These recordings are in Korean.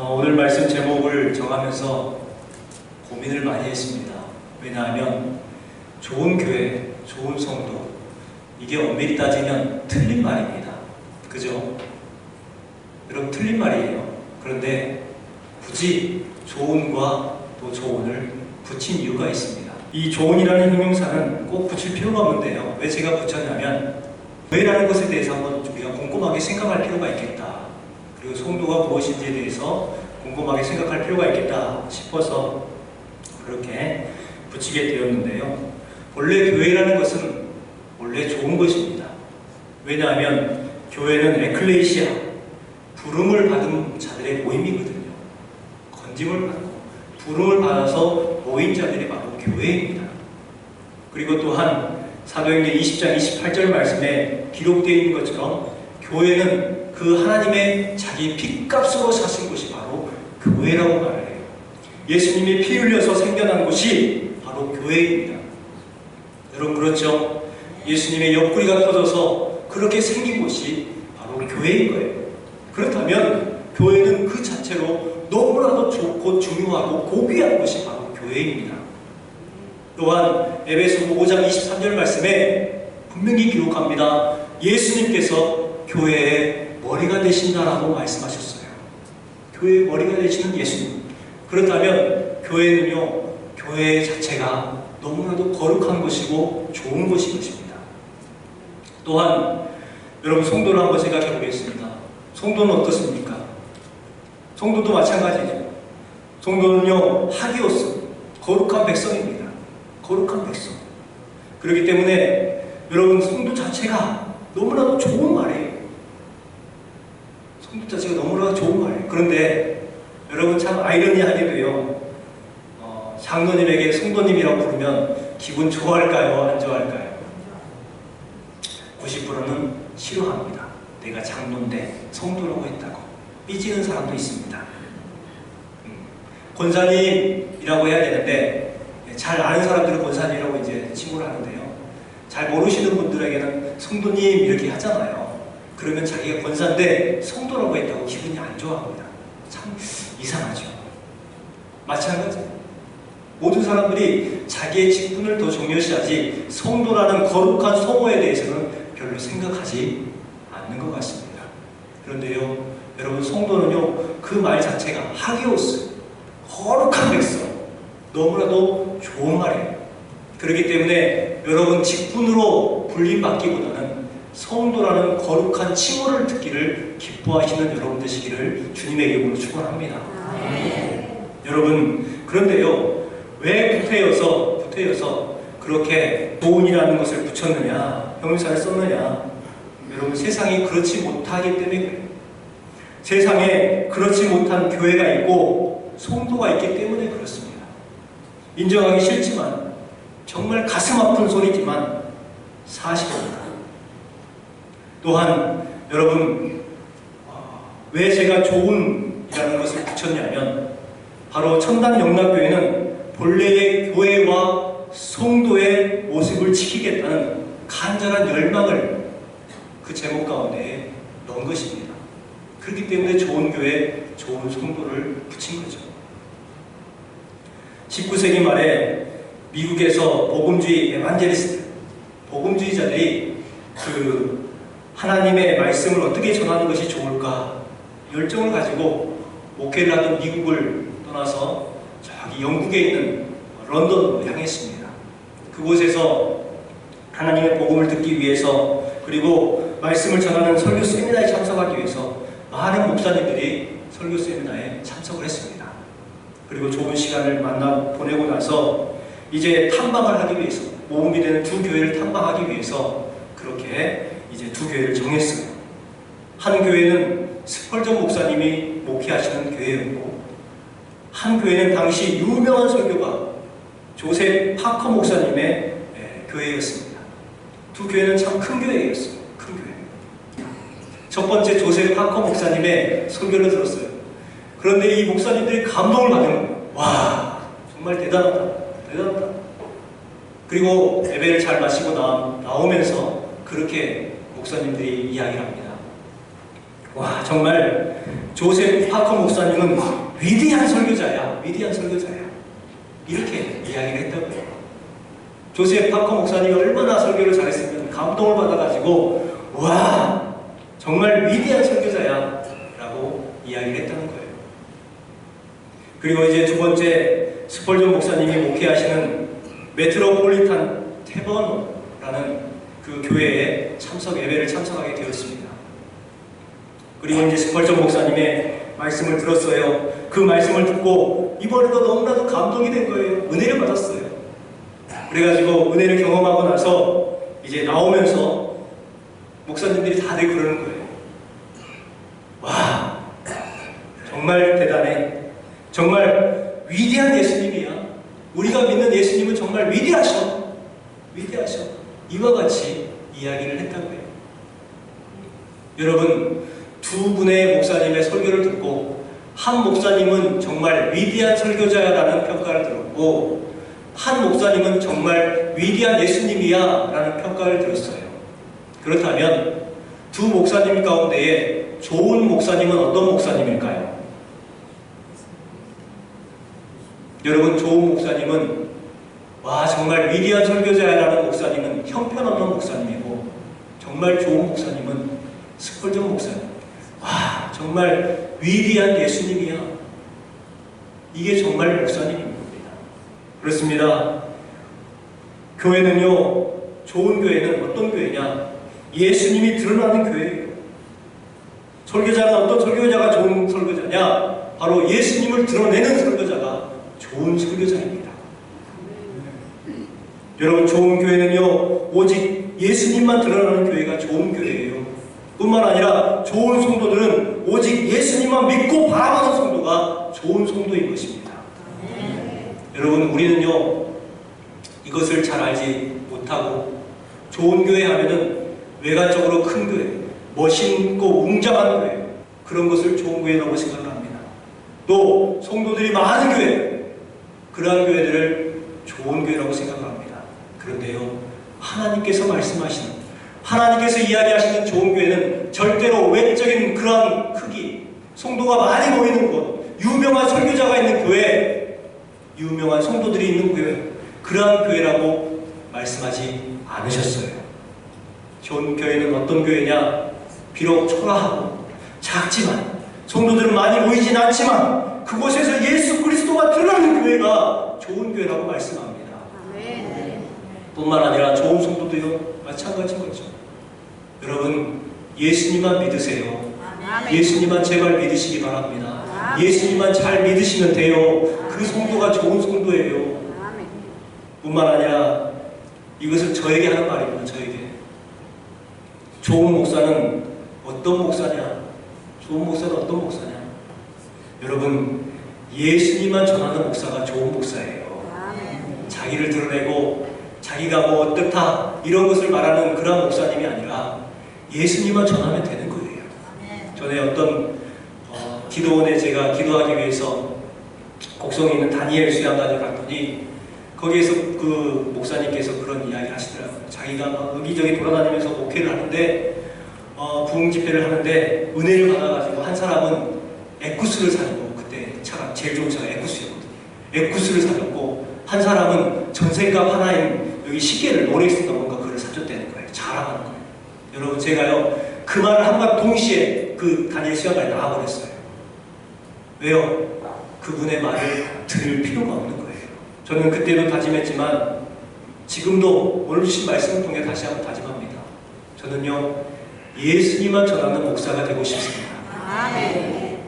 오늘 말씀 제목을 정하면서 고민을 많이 했습니다. 왜냐하면 좋은 교회, 좋은 성도, 이게 엄밀히 따지면 틀린 말입니다. 그죠? 여러분, 틀린 말이에요. 그런데 굳이 좋은과 또 좋은을 붙인 이유가 있습니다. 이 좋은이라는 형용사는 꼭 붙일 필요가 없는데요. 왜 제가 붙였냐면 교회라는 것에 대해서 한번 우리가 꼼꼼하게 생각할 필요가 있겠다. 그리고 성도가 무엇인지에 대해서 꼼꼼하게 생각할 필요가 있겠다 싶어서 그렇게 붙이게 되었는데요. 원래 교회라는 것은 원래 좋은 것입니다. 왜냐하면 교회는 에클레시아, 부름을 받은 자들의 모임이거든요. 건짐을 받고 부름을 받아서 모인 자들이 바로 교회입니다. 그리고 또한 사도행전 20장 28절 말씀에 기록되어 있는 것처럼 교회는 그 하나님의 자기 핏값으로 사신 곳이 바로 교회라고 말을 해요. 예수님이 피 흘려서 생겨난 곳이 바로 교회입니다. 여러분, 그렇죠? 예수님의 옆구리가 터져서 그렇게 생긴 곳이 바로 교회인 거예요. 그렇다면 교회는 그 자체로 너무나도 좋고 중요하고 고귀한 곳이 바로 교회입니다. 또한 에베소서 5장 23절 말씀에 분명히 기록합니다. 예수님께서 교회의 머리가 되신다라고 말씀하셨어요. 교회의 머리가 되시는 예수님. 그렇다면 교회는요, 교회 자체가 너무나도 거룩한 것이고 좋은 것인 것입니다. 또한 여러분, 성도를 한번 생각해 보겠습니다. 성도는 어떻습니까? 성도도 마찬가지죠. 성도는요, 하기오스, 거룩한 백성입니다. 거룩한 백성. 그렇기 때문에 여러분, 성도 자체가 너무나도 좋은 말이에요. 성도 자체가 너무나도 좋은 말이에요. 그런데 여러분, 참 아이러니하게도요, 장로님에게 성도님이라고 부르면 기분 좋아할까요? 안 좋아할까요? 90%는 싫어합니다. 내가 장로인데 성도라고 했다고 삐지는 사람도 있습니다. 권사님이라고 해야 되는데, 잘 아는 사람들은 권사님이라고 이제 칭호를 하는데요, 잘 모르시는 분들에게는 성도님 이렇게 하잖아요. 그러면 자기가 권사인데 성도라고 했다고 기분이 안 좋아합니다. 참 이상하죠. 마찬가지예요. 모든 사람들이 자기의 직분을 더 중요시하지 성도라는 거룩한 성호에 대해서는 별로 생각하지 않는 것 같습니다. 그런데요, 여러분, 성도는요, 그 말 자체가 하기오스, 거룩한 백성, 너무나도 좋은 말이에요. 그렇기 때문에 여러분, 직분으로 불림받기보다는 성도라는 거룩한 칭호를 듣기를 기뻐하시는 여러분 되시기를 주님의 이름으로 축원합니다. 여러분, 그런데요, 왜 부태여서 그렇게 좋은이라는 것을 붙였느냐, 형용사를 썼느냐? 여러분, 세상이 그렇지 못하기 때문에 그래요. 세상에 그렇지 못한 교회가 있고 성도가 있기 때문에 그렇습니다. 인정하기 싫지만, 정말 가슴 아픈 소리지만 사실입니다. 또한 여러분, 왜 제가 좋은이라는 것을 붙였냐면, 바로 천단영락교회는 본래의 교회와 성도의 모습을 지키겠다는 간절한 열망을 그 제목 가운데 넣은 것입니다. 그렇기 때문에 좋은 교회, 좋은 성도를 붙인 거죠. 19세기 말에 미국에서 복음주의 에반제리스트, 복음주의자들이 그 하나님의 말씀을 어떻게 전하는 것이 좋을까 열정을 가지고 목회를 하던 미국을 떠나서 저기 영국에 있는 런던으로 향했습니다. 그곳에서 하나님의 복음을 듣기 위해서, 그리고 말씀을 전하는 설교 세미나에 참석하기 위해서 많은 목사님들이 설교 세미나에 참석을 했습니다. 그리고 좋은 시간을 보내고 나서 이제 탐방을 하기 위해서, 모험이 되는 두 교회를 탐방하기 위해서 그렇게 이제 두 교회를 정했어요. 한 교회는 스펄전 목사님이 목회하시는 교회였고, 한 교회는 당시 유명한 설교가 조셉 파커 목사님의 교회였습니다. 두 교회는 참 큰 교회였어요. 큰 교회. 첫 번째 조셉 파커 목사님의 설교를 들었어요. 그런데 이 목사님들이 감동을 받은 거예요. 와, 정말 대단하다. 대단하다. 그리고 예배를 잘 마치고 나오면서 그렇게 목사님들이 이야기를 합니다. 와, 정말 조셉 파커 목사님은 위대한 설교자야, 위대한 설교자야. 이렇게 이야기를 했다고요. 조셉 파커 목사님이 얼마나 설교를 잘했으면 감동을 받아가지고 와, 정말 위대한 설교자야 라고 이야기를 했다는 거예요. 그리고 이제 두 번째, 스펄전 목사님이 목회하시는 메트로폴리탄 태버너라는 그 교회에 예배를 참석하게 되었습니다. 그리고 이제 스펄전 목사님의 말씀을 들었어요. 그 말씀을 듣고 이번에도 너무나도 감동이 된 거예요. 은혜를 받았어요. 그래가지고 은혜를 경험하고 나서 이제 나오면서 목사님들이 다들 그러는 거예요. 와, 정말 대단해. 정말 위대한 예수님이야. 우리가 믿는 예수님은 정말 위대하셔. 위대하셔. 이와 같이 이야기를 했다고요. 여러분, 두 분의 목사님의 설교를 듣고 한 목사님은 정말 위대한 설교자야라는 평가를 들었고 한 목사님은 정말 위대한 예수님이야 라는 평가를 들었어요. 그렇다면 두 목사님 가운데에 좋은 목사님은 어떤 목사님일까요? 여러분, 좋은 목사님은 와, 정말 위대한 설교자라는 목사님은 형편없는 목사님이고 정말 좋은 목사님은 스펄전 목사님. 와, 정말 위대한 예수님이야. 이게 정말 목사님입니다. 그렇습니다. 교회는요, 좋은 교회는 어떤 교회냐? 예수님이 드러나는 교회예요. 설교자는 어떤 설교자가 좋은 설교자냐? 바로 예수님을 드러내는 설교자가 좋은 설교자입니다. 여러분, 좋은 교회는요, 오직 예수님만 드러나는 교회가 좋은 교회예요. 뿐만 아니라 좋은 성도들은 오직 예수님만 믿고 바라보는 성도가 좋은 성도인 것입니다. 여러분, 우리는요, 이것을 잘 알지 못하고 좋은 교회 하면은 외관적으로 큰 교회, 멋있고 웅장한 교회, 그런 것을 좋은 교회라고 생각을 합니다. 또 성도들이 많은 교회, 그러한 교회들을 좋은 교회라고 생각을 합니다. 그런데요, 하나님께서 말씀하시는, 하나님께서 이야기하시는 좋은 교회는 절대로 외적인 그러한 크기, 성도가 많이 모이는 곳, 유명한 설교자가 있는 교회, 유명한 성도들이 있는 교회, 그러한 교회라고 말씀하지 않으셨어요. 좋은 교회는 어떤 교회냐? 비록 초라하고 작지만, 성도들은 많이 모이진 않지만 그곳에서 예수 그리스도가 드러나는 교회가 좋은 교회라고 말씀합니다. 뿐만 아니라 좋은 성도도요, 마찬가지인 거죠. 여러분, 예수님만 믿으세요. 예수님만 제발 믿으시기 바랍니다. 예수님만 잘 믿으시면 돼요. 그 성도가 좋은 성도예요. 뿐만 아니라 이것은 저에게 하는 말입니다. 저에게. 좋은 목사는 어떤 목사냐? 좋은 목사는 어떤 목사냐? 여러분, 예수님만 전하는 목사가 좋은 목사예요. 자기를 드러내고 자기가 뭐 어떻다 이런 것을 말하는 그런 목사님이 아니라 예수님만 전하면 되는 거예요. 전에 어떤 기도원에 제가 기도하기 위해서 곡성에 있는 다니엘 수양관을 갔더니 거기에서 그 목사님께서 그런 이야기를 하시더라고요. 자기가 막 여기저기 돌아다니면서 목회를 하는데 부흥 집회를 하는데 은혜를 받아가지고 한 사람은 에쿠스를 사줬고, 그때 차가 제일 좋은 차가 에쿠스였거든요. 에쿠스를 사줬고 한 사람은 전셋값 하나인 여기 시계를 롤렉스인가 뭔가 그걸 사줬다는 거예요. 자랑하는 거예요. 여러분, 제가요 그 말을 한번 동시에 그 다니엘 수양관에 나와버렸어요. 왜요? 그분의 말을 들을 필요가 없는 거예요. 저는 그때도 다짐했지만 지금도 오늘 주신 말씀을 통해 다시 한번 다짐합니다. 저는요, 예수님만 전하는 목사가 되고 싶습니다. 아멘.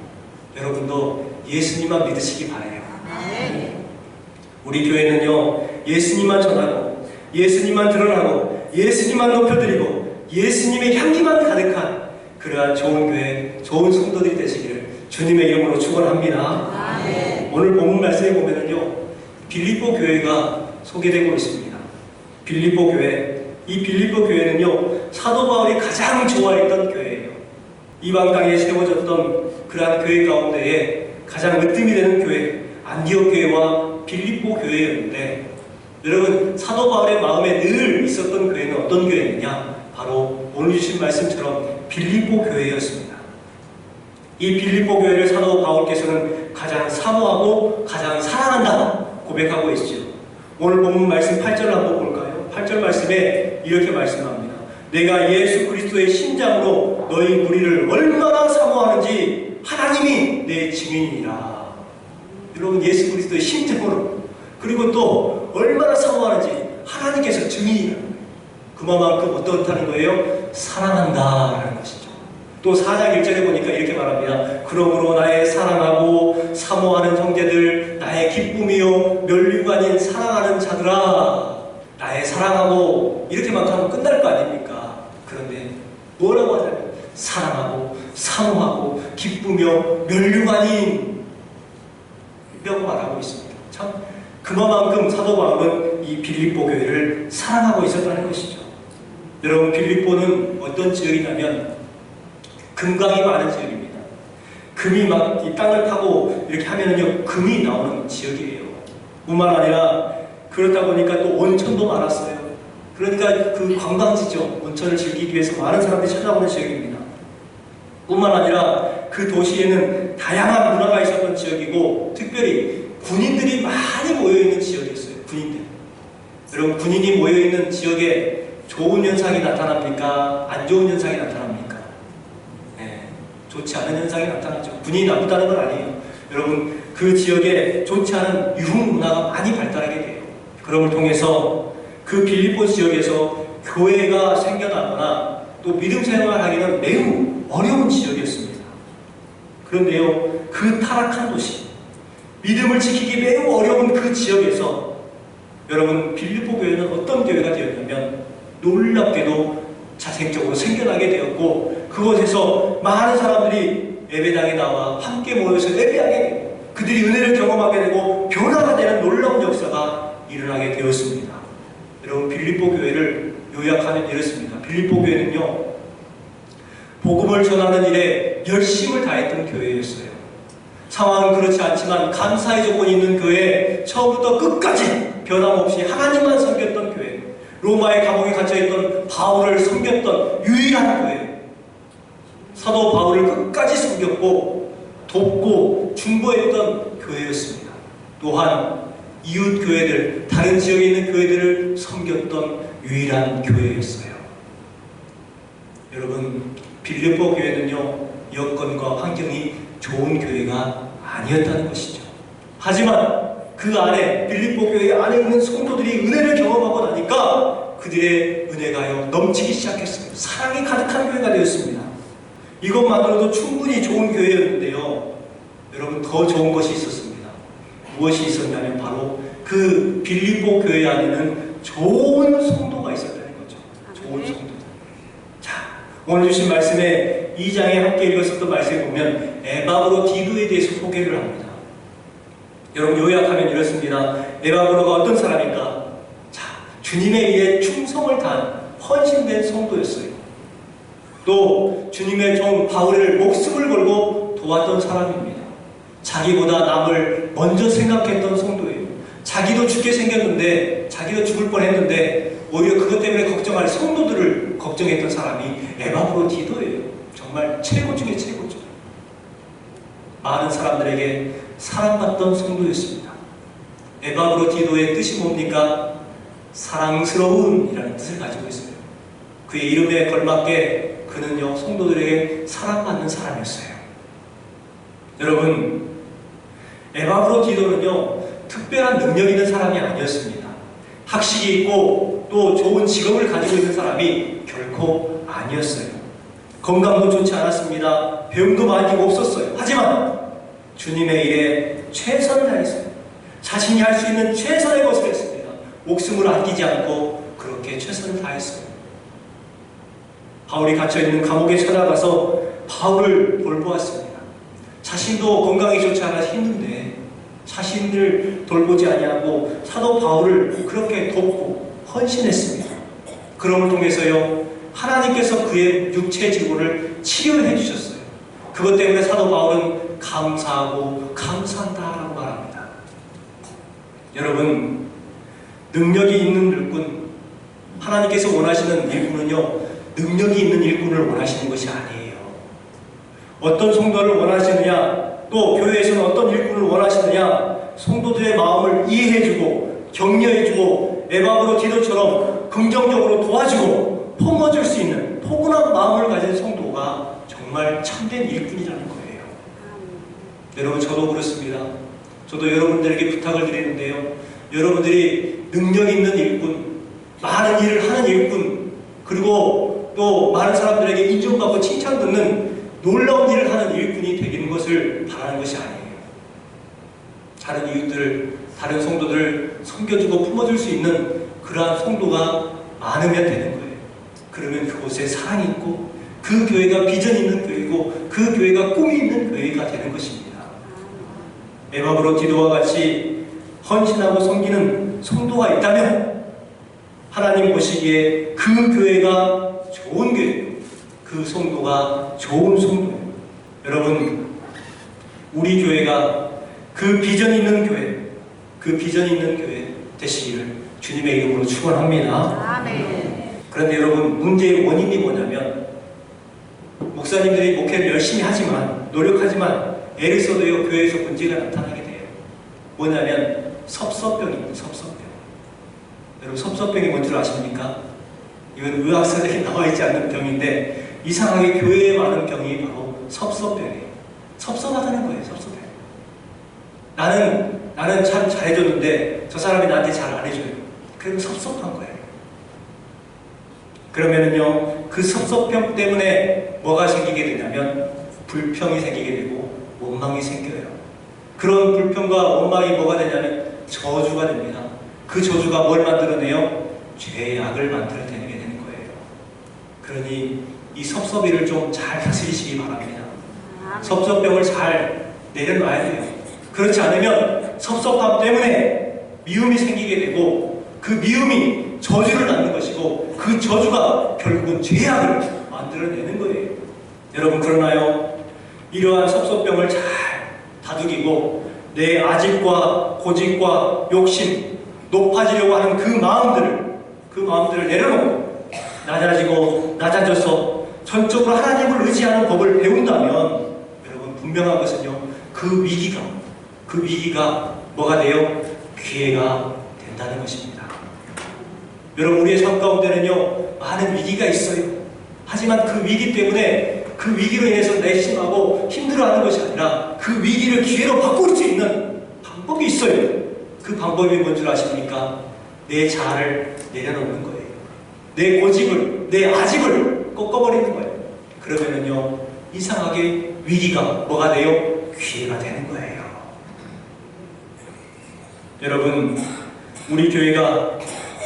여러분도 예수님만 믿으시기 바라요. 아멘. 우리 교회는요, 예수님만 전하고 예수님만 드러나고 예수님만 높여드리고 예수님의 향기만 가득한 그러한 좋은 교회, 좋은 성도들이 되시기를 주님의 이름으로 축원합니다. 아멘. 오늘 본문 말씀에 보면은요, 빌립보 교회가 소개되고 있습니다. 빌립보 교회, 이 빌립보 교회는요, 사도 바울이 가장 좋아했던 교회예요. 이방 땅에 세워졌던 그러한 교회 가운데에 가장 으뜸이 되는 교회, 안디옥 교회와 빌립보 교회였는데, 여러분, 사도 바울의 마음에 늘 있었던 교회는 어떤 교회였느냐? 바로 오늘 주신 말씀처럼 빌립보 교회였습니다. 이 빌립보 교회를 사도 바울께서는 가장 사모하고 가장 사랑한다 고백하고 있죠. 오늘 본문 말씀 8절 한번 볼까요? 8절 말씀에 이렇게 말씀합니다. 내가 예수 그리스도의 심장으로 너희 무리를 얼마나 사모하는지 하나님이 내 증인이라. 여러분, 예수 그리스도의 심장으로, 그리고 또 얼마나 사모하는지 하나님께서 증인이라. 그만큼 어떻다는 거예요? 사랑한다라는 것이죠. 또 4장 1절에 보니까 이렇게 말합니다. 그러므로 나의 사랑하고 사모하는 형제들, 나의 기쁨이요 멸류가 아닌 사랑하는 자들아. 나의 사랑하고 이렇게만 하면 끝날 거 아닙니까? 그런데 뭐라고 하냐면 사랑하고 사모하고 기쁘며 멸류가 아닌 이라고 말하고 있습니다. 참 그만큼 사도 바울은 이 빌립보 교회를 사랑하고 있었다는 것이죠. 여러분, 빌립보는 어떤 지역이냐면 금광이 많은 지역입니다. 금이 막 이 땅을 파고 이렇게 하면은요, 금이 나오는 지역이에요. 뿐만 아니라 그렇다 보니까 또 온천도 많았어요. 그러니까 그 관광지죠. 온천을 즐기기 위해서 많은 사람들이 찾아오는 지역입니다. 뿐만 아니라 그 도시에는 다양한 문화가 있었던 지역이고, 특별히 군인들이 많이 모여있는 지역이었어요. 군인들. 여러분, 군인이 모여있는 지역에 좋은 현상이 나타납니까? 안 좋은 현상이 나타납니까? 네, 좋지 않은 현상이 나타나죠. 군인이 나쁘다는 건 아니에요. 여러분, 그 지역에 좋지 않은 유흥 문화가 많이 발달하게 돼요. 그럼을 통해서 그 빌립보 지역에서 교회가 생겨나거나 또 믿음 생활하기는 매우 어려운 지역이었습니다. 그런데요, 그 타락한 도시, 믿음을 지키기 매우 어려운 그 지역에서 여러분, 빌립보 교회는 어떤 교회가 되었냐면 놀랍게도 자생적으로 생겨나게 되었고, 그곳에서 많은 사람들이 예배당에 나와 함께 모여서 예배하게 되고 그들이 은혜를 경험하게 되고 변화가 되는 놀라운 역사가 일어나게 되었습니다. 여러분, 빌립보 교회를 요약하면 이렇습니다. 빌립보 교회는요, 복음을 전하는 일에 열심을 다했던 교회였어요. 상황은 그렇지 않지만 감사의 조건이 있는 교회, 처음부터 끝까지 변함없이 하나님만 섬겼던 교회, 로마의 감옥에 갇혀있던 바울을 섬겼던 유일한 교회, 사도 바울을 끝까지 섬겼고 돕고 중보했던 교회였습니다. 또한 이웃 교회들, 다른 지역에 있는 교회들을 섬겼던 유일한 교회였어요. 여러분, 빌립보 교회는요, 여건과 환경이 좋은 교회가 아니었다는 것이죠. 하지만 그 안에, 빌립보 교회 안에 있는 성도들이 은혜를 경험하고 나니까 그들의 은혜가요 넘치기 시작했어요. 사랑이 가득한 교회가 되었습니다. 이것만으로도 충분히 좋은 교회였는데요, 여러분, 더 좋은 것이 있었습니다. 무엇이 있었냐면 바로 그 빌립보 교회 안에는 좋은 성도가 있었다는 거죠. 좋은 성도들. 자, 오늘 주신 말씀에 2장에 함께 읽었었던 말씀에 보면 에바브로디도에 대해서 소개를 합니다. 여러분, 요약하면 이렇습니다. 에바브로가 어떤 사람인가? 자, 주님의 일에 충성을 다한 헌신된 성도였어요. 또 주님의 종 바울을 목숨을 걸고 도왔던 사람입니다. 자기보다 남을 먼저 생각했던 성도예요. 자기도 죽게 생겼는데, 자기도 죽을 뻔했는데 오히려 그것 때문에 걱정할 성도들을 걱정했던 사람이 에바브로디도예요. 정말 최고 중에 최고죠. 많은 사람들에게 사랑받던 성도였습니다. 에바브로디도의 뜻이 뭡니까? 사랑스러운이라는 뜻을 가지고 있어요. 그의 이름에 걸맞게 그는요, 성도들에게 사랑받는 사람이었어요. 여러분, 에바브로디도는요, 특별한 능력 있는 사람이 아니었습니다. 학식이 있고 또 좋은 직업을 가지고 있는 사람이 결코 아니었어요. 건강도 좋지 않았습니다. 병도 많이 없었어요. 하지만 주님의 일에 최선을 다했어요. 자신이 할 수 있는 최선의 것을 했습니다. 목숨을 아끼지 않고 그렇게 최선을 다했어요. 바울이 갇혀있는 감옥에 찾아가서 바울을 돌보았습니다. 자신도 건강이 좋지 않아 힘든데 자신을 돌보지 아니하고 사도 바울을 그렇게 돕고 헌신했습니다. 그럼을 통해서요, 하나님께서 그의 육체 질고를 치료해 주셨어요. 그것 때문에 사도 바울은 감사하고 감사한다라고 말합니다. 여러분, 능력이 있는 일꾼, 하나님께서 원하시는 일꾼은요, 능력이 있는 일꾼을 원하시는 것이 아니에요. 어떤 성도를 원하시느냐, 또 교회에서는 어떤 일꾼을 원하시느냐, 성도들의 마음을 이해해주고 격려해주고 에바브로 디도처럼 긍정적으로 도와주고 품어줄 수 있는 포근한 마음을 가진 성도가 정말 참된 일꾼이라는 거예요. 여러분, 저도 그렇습니다. 저도 여러분들에게 부탁을 드리는데요. 여러분들이 능력 있는 일꾼, 많은 일을 하는 일꾼, 그리고 또 많은 사람들에게 인정받고 칭찬받는 놀라운 일을 하는 일꾼이 되는 것을 바라는 것이 아니에요. 다른 이웃들, 다른 성도들을 섬겨주고 품어줄 수 있는 그러한 성도가 많으면 되는 거예요. 그러면 그곳에 사랑이 있고 그 교회가 비전 있는 교회고 그 교회가 꿈이 있는 교회가 되는 것입니다. 에바브로 디도와 같이 헌신하고 섬기는 성도가 있다면 하나님 보시기에 그 교회가 좋은 교회, 그 성도가 좋은 성도예요. 여러분, 우리 교회가 그 비전 있는 교회, 그 비전 있는 교회 되시기를 주님의 이름으로 축원합니다. 아멘. 그런데 여러분, 문제의 원인이 뭐냐면 목사님들이 목회를 열심히 하지만 노력하지만 애를 써도요 교회에서 문제가 나타나게 돼요. 뭐냐면 섭섭병입니다. 섭섭병. 여러분, 섭섭병이 뭔 줄 아십니까? 이건 의학서적에 나와 있지 않는 병인데 이상하게 교회에 많은 병이 바로 섭섭병이에요. 섭섭하다는 거예요. 섭섭병. 나는 참 잘해줬는데 저 사람이 나한테 잘 안 해줘요. 그러면 섭섭한 거예요. 그러면은요, 그 섭섭병 때문에 뭐가 생기게 되냐면 불평이 생기게 되고 원망이 생겨요. 그런 불평과 원망이 뭐가 되냐면 저주가 됩니다. 그 저주가 뭘 만들어내요? 죄악을 만들어내게 되는 거예요. 그러니 이 섭섭이를 좀 잘 다스리시기 바랍니다. 섭섭병을 잘 내려놔야 돼요. 그렇지 않으면 섭섭함 때문에 미움이 생기게 되고 그 미움이 저주를 낳는 것이고 그 저주가 결국은 죄악을 만들어내는 거예요. 여러분, 그러나요? 이러한 섭섭병을 잘 다독이고 내 아집과 고집과 욕심, 높아지려고 하는 그 마음들을 내려놓고 낮아져서 전적으로 하나님을 의지하는 법을 배운다면 여러분, 분명한 것은요, 그 위기가 뭐가 돼요? 기회가 된다는 것입니다. 여러분, 우리의 삶 가운데는요 많은 위기가 있어요. 하지만 그 위기 때문에 그 위기로 인해서 내심하고 힘들어하는 것이 아니라 그 위기를 기회로 바꿀 수 있는 방법이 있어요. 그 방법이 뭔 줄 아십니까? 내 자아를 내려놓는 거예요. 내 고집을, 내 아집을 꺾어버리는 거예요. 그러면은요 이상하게 위기가 뭐가 돼요? 기회가 되는 거예요. 여러분, 우리 교회가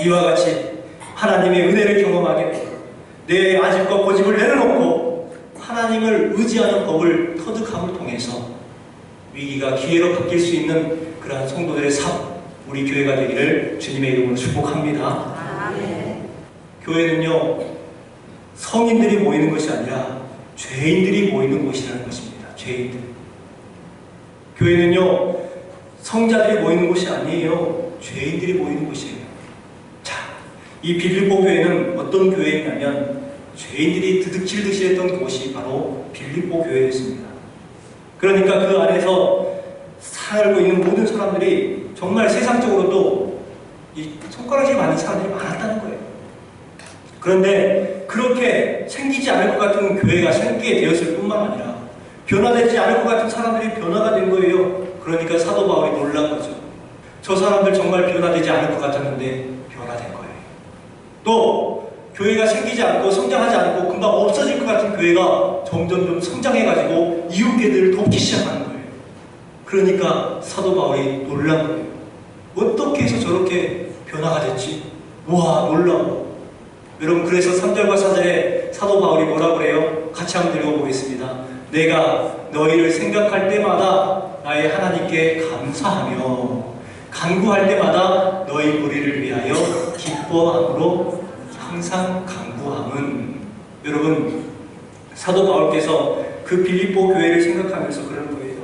이와 같이 하나님의 은혜를 경험하게 되고 내 아집과 고집을 내려놓고 하나님을 의지하는 법을 터득함을 통해서 위기가 기회로 바뀔 수 있는 그러한 성도들의 삶, 우리 교회가 되기를 주님의 이름으로 축복합니다. 아멘. 교회는요 성인들이 모이는 것이 아니라 죄인들이 모이는 곳이라는 것입니다. 죄인들. 교회는요 성자들이 모이는 곳이 아니에요. 죄인들이 모이는 곳이에요. 자, 이 빌립보 교회는 어떤 교회였냐면 죄인들이 드득질듯이 했던 곳이 바로 빌립보 교회였습니다. 그러니까 그 안에서 살고 있는 모든 사람들이 정말 세상적으로도 이 손가락이 많은 사람들이 많았다는 거예요. 그런데 그렇게 생기지 않을 것 같은 교회가 생기게 되었을 뿐만 아니라 변화되지 않을 것 같은 사람들이 변화가 된 거예요. 그러니까 사도 바울이 놀란 거죠. 저 사람들 정말 변화되지 않을 것 같았는데 변화된 거예요. 또 교회가 생기지 않고 성장하지 않고 금방 없어질 것 같은 교회가 점점 성장해가지고 이웃교회들을 돕기 시작하는 거예요. 그러니까 사도 바울이 놀란 거예요. 어떻게 해서 저렇게 변화가 됐지? 와, 놀라워. 여러분, 그래서 3절과 4절에 사도 바울이 뭐라고 그래요? 같이 한번 읽어보겠습니다. 내가 너희를 생각할 때마다 나의 하나님께 감사하며 간구할 때마다 너희 무리를 위하여 기뻐함으로 항상 간구함은. 여러분, 사도 바울께서 그 빌립보 교회를 생각하면서 그러는 거예요.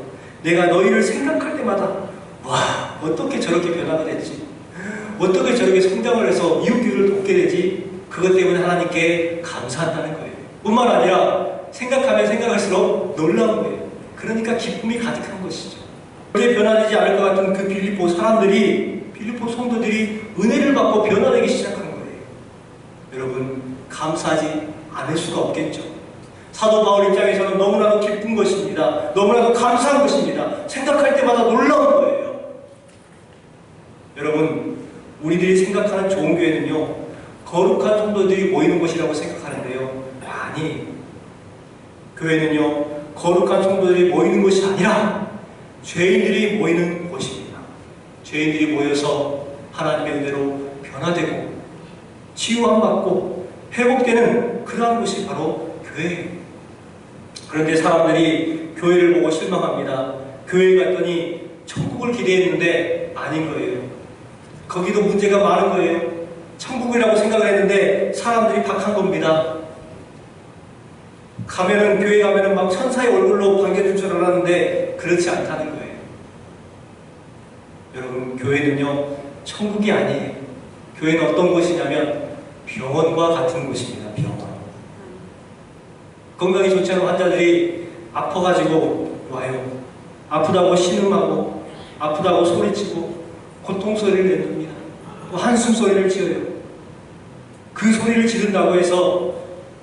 내가 너희를 생각할 때마다 와, 어떻게 저렇게 변화가 됐지? 어떻게 저렇게 성장을 해서 이웃교회를 돕게 되지? 그것 때문에 하나님께 감사한다는 거예요. 뿐만 아니라 생각하면 생각할수록 놀라운 거예요. 그러니까 기쁨이 가득한 것이죠. 절대 변화되지 않을 것 같은 그 빌립보 사람들이, 빌립보 성도들이 은혜를 받고 변화되기 시작한 거예요. 여러분, 감사하지 않을 수가 없겠죠. 사도 바울 입장에서는 너무나도 기쁜 것입니다. 너무나도 감사한 것입니다. 생각할 때마다 놀라운 거예요. 여러분, 우리들이 생각하는 좋은 교회는요, 거룩한 성도들이 모이는 곳이라고 생각하는데요, 아니, 교회는요 거룩한 성도들이 모이는 것이 아니라 죄인들이 모이는 곳입니다. 죄인들이 모여서 하나님의 은혜로 변화되고 치유함받고 회복되는 그러한 곳이 바로 교회예요. 그런데 사람들이 교회를 보고 실망합니다. 교회에 갔더니 천국을 기대했는데 아닌 거예요. 거기도 문제가 많은 거예요. 천국이라고 생각을 했는데 사람들이 박한 겁니다. 가면은, 교회 가면은 막 천사의 얼굴로 반겨줄 줄 알았는데 그렇지 않다는 거예요. 여러분, 교회는요 천국이 아니에요. 교회는 어떤 곳이냐면 병원과 같은 곳입니다. 병원. 건강이 좋지 않은 환자들이 아파가지고 와요. 아프다고 신음하고 아프다고 소리치고 고통 소리를 냅니다. 또 한숨 소리를 지어요. 그 소리를 지른다고 해서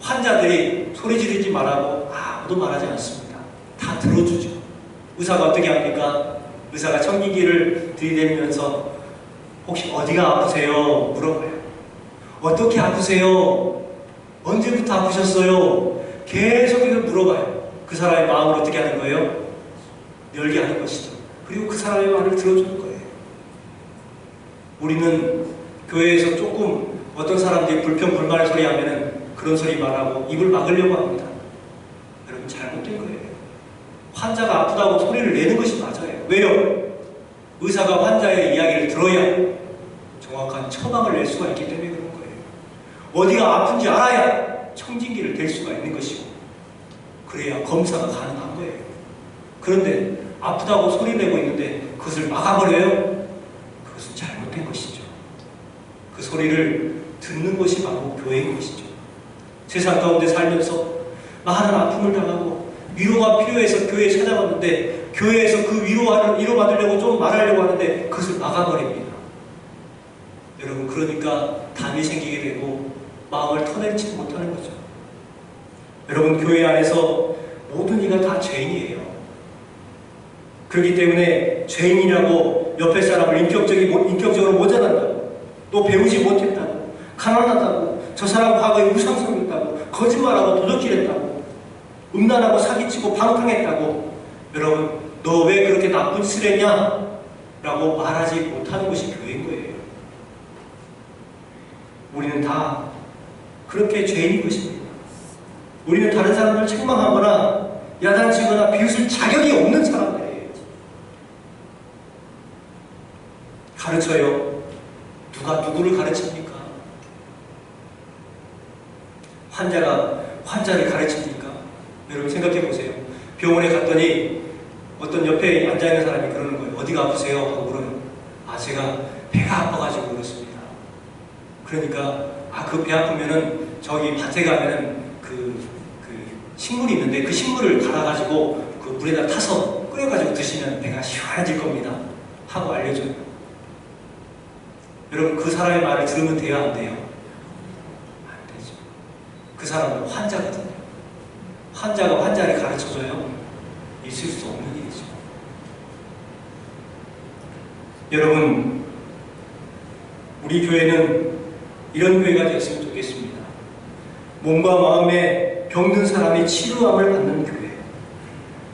환자들이 소리 지르지 말라고 아무도 말하지 않습니다. 다 들어주죠. 의사가 어떻게 합니까? 의사가 청기기를 들이대면서 혹시 어디가 아프세요? 물어봐요. 어떻게 아프세요? 언제부터 아프셨어요? 계속 이걸 물어봐요. 그 사람의 마음을 어떻게 하는 거예요? 열게 하는 것이죠. 그리고 그 사람의 말을 들어주는 거예요. 우리는 교회에서 조금 어떤 사람들이 불평 불만의 소리 하면은 그런 소리 말하고 입을 막으려고 합니다. 여러분, 잘못된 거예요. 환자가 아프다고 소리를 내는 것이 맞아요. 왜요? 의사가 환자의 이야기를 들어야 정확한 처방을 낼 수가 있기 때문에 그런 거예요. 어디가 아픈지 알아야 청진기를 댈 수가 있는 것이고, 그래야 검사가 가능한 거예요. 그런데 아프다고 소리 내고 있는데 그것을 막아버려요? 그것은 잘못된 것이죠. 그 소리를 듣는 것이 바로 교회인 것이죠. 세상 가운데 살면서 많은 아픔을 당하고 위로가 필요해서 교회에 찾아갔는데 교회에서 그 위로받으려고 좀 말하려고 하는데 그것을 막아버립니다. 여러분, 그러니까 담이 생기게 되고 마음을 터내지 못하는 거죠. 여러분, 교회 안에서 모든 이가 다 죄인이에요. 그렇기 때문에 죄인이라고 옆에 사람을 인격적으로 모자란다고, 또 배우지 못했다고, 가난하다고, 저 사람 과거에 우상성이 있다고, 거짓말하고 도적질했다고, 음란하고 사기치고 방탕했다고, 여러분, 너 왜 그렇게 나쁜 짓을 했냐? 라고 말하지 못하는 것이 교회인 거예요. 우리는 다 그렇게 죄인인 것입니다. 우리는 다른 사람을 책망하거나 야단치거나 비웃을 자격이 없는 사람들이에요. 가르쳐요. 누가 누구를 가르칩니까? 환자가 환자를 가르칩니까? 여러분, 생각해 보세요. 병원에 갔더니 어떤 옆에 앉아있는 사람이 그러는 거예요. 어디가 아프세요? 하고 물어요. 아, 제가 배가 아파가지고 그렇습니다. 그러니까 그 배 아프면은 저기 밭에 가면은 그 식물이 있는데 그 식물을 갈아가지고 그 물에다 타서 끓여가지고 드시면 배가 시원해질 겁니다. 하고 알려줘요. 여러분, 그 사람의 말을 들으면 돼요? 안 돼요? 안 되죠. 그 사람은 환자거든요. 환자가 환자를 가르쳐줘요? 있을 수 없는 일이죠. 여러분, 우리 교회는 이런 교회가 되었으면 좋겠습니다. 몸과 마음에 병든 사람이 치료함을 받는 교회,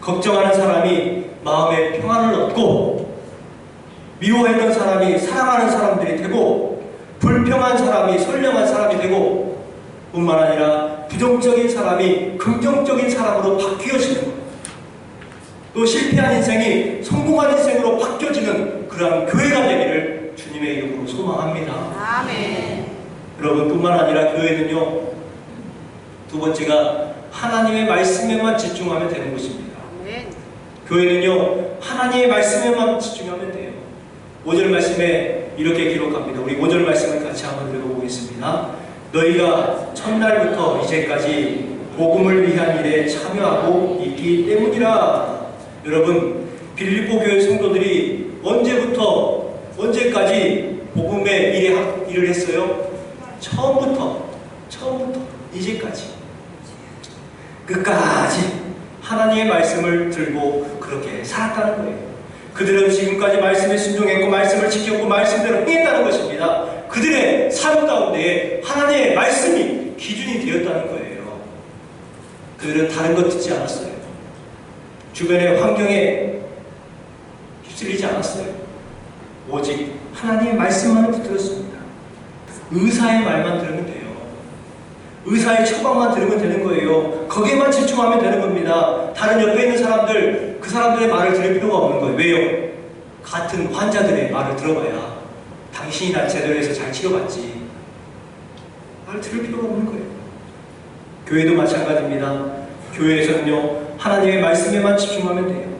걱정하는 사람이 마음의 평안을 얻고, 미워했던 사람이 사랑하는 사람들이 되고, 불평한 사람이 선량한 사람이 되고, 뿐만 아니라 부정적인 사람이 긍정적인 사람으로 바뀌어지는 것, 또 실패한 인생이 성공한 인생으로 바뀌어지는 그러한 교회가 되기를 주님의 이름으로 소망합니다. 아멘. 여러분, 뿐만 아니라 교회는요, 두 번째가 하나님의 말씀에만 집중하면 되는 것입니다. 아멘. 교회는요, 하나님의 말씀에만 집중하면 돼요. 5절 말씀에 이렇게 기록합니다. 우리 5절 말씀을 같이 한번 읽어보겠습니다. 너희가 첫날부터 이제까지 복음을 위한 일에 참여하고 있기 때문이라. 여러분, 빌립보 교회 성도들이 언제부터 언제까지 복음의 일을 했어요? 처음부터 이제까지 끝까지 하나님의 말씀을 들고 그렇게 살았다는 거예요. 그들은 지금까지 말씀에 순종했고 말씀을 지켰고 말씀대로 행했다는 것입니다. 그들의 삶 가운데 하나님의 말씀이 기준이 되었다는 거예요. 그들은 다른 것 듣지 않았어요. 주변의 환경에 휩쓸리지 않았어요. 오직 하나님의 말씀만을 붙들었습니다. 의사의 말만 들으면 돼요. 의사의 처방만 들으면 되는 거예요. 거기에만 집중하면 되는 겁니다. 다른 옆에 있는 사람들, 그 사람들의 말을 들을 필요가 없는 거예요. 왜요? 같은 환자들의 말을 들어봐야 당신이 날 제대로 해서 잘 치료받지. 말을 들을 필요가 없는 거예요. 교회도 마찬가지입니다. 교회에서는요, 하나님의 말씀에만 집중하면 돼요.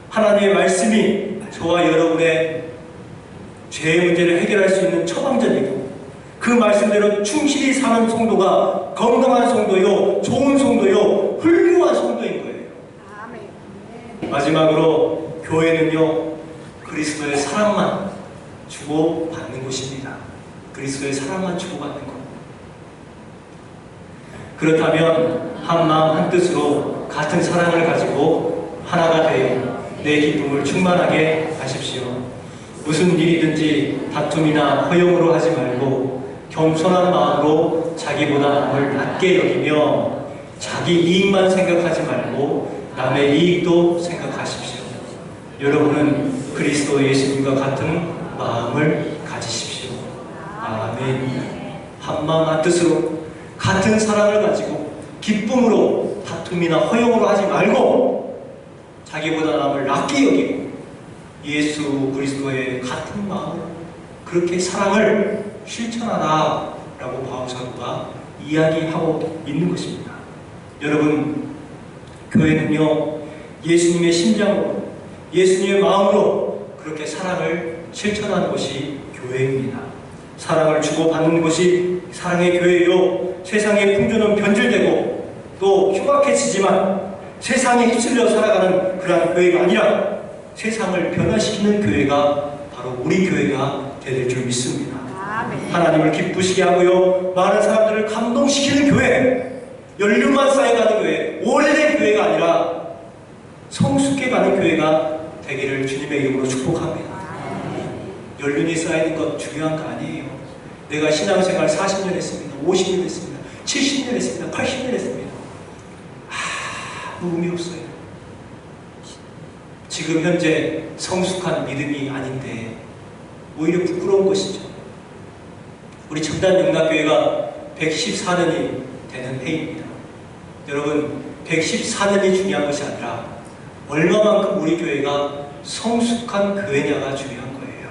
하나님의 말씀이 저와 여러분의 죄의 문제를 해결할 수 있는 처방전이고, 그 말씀대로 충실히 사는 성도가 건강한 성도요, 좋은 성도요, 훌륭한 성도인 거예요. 마지막으로 교회는요, 그리스도의 사랑만 주고받는 곳입니다. 그리스도의 사랑만 주고받는 것. 그렇다면 한 마음 한 뜻으로 같은 사랑을 가지고 하나가 되어 내 기쁨을 충만하게 하십시오. 무슨 일이든지 다툼이나 허용으로 하지 말고 겸손한 마음으로 자기보다 남을 낮게 여기며 자기 이익만 생각하지 말고 남의 이익도 생각하십시오. 여러분은 그리스도 예수님과 같은 마음을 가지십시오. 아멘. 한 마음 한 뜻으로 같은 사랑을 가지고 기쁨으로 다툼이나 허용으로 하지 말고 자기보다 남을 낮게 여기고 예수 그리스도의 같은 마음으로 그렇게 사랑을 실천하라 라고 바울사도가 이야기하고 있는 것입니다. 여러분, 교회는요, 예수님의 심장으로, 예수님의 마음으로 그렇게 사랑을 실천하는 것이 교회입니다. 사랑을 주고받는 것이 사랑의 교회요. 세상의 풍조는 변질되고 또 흉악해지지만 세상에 휩쓸려 살아가는 그러한 교회가 아니라 세상을 변화시키는 교회가 바로 우리 교회가 되될 줄 믿습니다. 하나님을 기쁘시게 하고요, 많은 사람들을 감동시키는 교회, 연륜만 쌓여가는 교회, 오래된 교회가 아니라 성숙해 가는 교회가 되기를 주님의 이름으로 축복합니다. 연륜이 쌓이는 것 중요한 거 아니에요. 내가 신앙생활 40년 했습니다. 50년 했습니다. 70년 했습니다. 80년 했습니다. 아무 의미 없어요. 지금 현재 성숙한 믿음이 아닌데 오히려 부끄러운 것이죠. 우리 첨단영락교회가 114년이 되는 해입니다. 여러분, 114년이 중요한 것이 아니라 얼마만큼 우리 교회가 성숙한 교회냐가 중요한 거예요.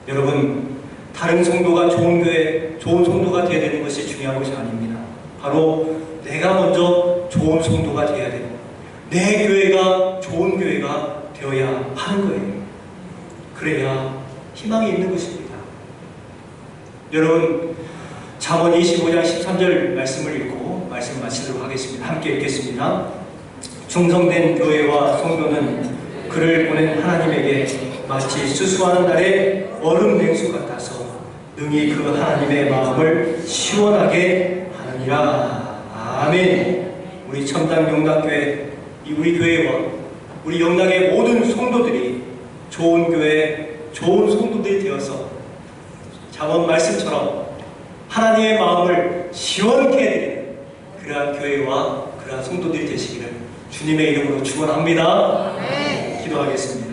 여러분, 다른 성도가 좋은 교회, 좋은 성도가 되어야 되는 것이 중요한 것이 아닙니다. 바로 내가 먼저 좋은 성도가 되어야 되고 내 교회가 좋은 교회가 되어야 하는 거예요. 그래야 희망이 있는 것입니다. 여러분, 잠언 25장 13절 말씀을 읽고 말씀 마치도록 하겠습니다. 함께 읽겠습니다. 충성된 교회와 성도는 그를 보낸 하나님에게 마치 수수하는 날의 얼음 냉수 같아서 능히 그 하나님의 마음을 시원하게 하느니라. 아멘. 우리 첨단영락교회, 우리 교회와 우리 영락의 모든 성도들이 좋은 교회, 좋은 성도들이 되어서 잠언 말씀처럼 하나님의 마음을 시원케 해드리는 그러한 교회와 그러한 성도들이 되시기를 주님의 이름으로 축원합니다. 기도하겠습니다.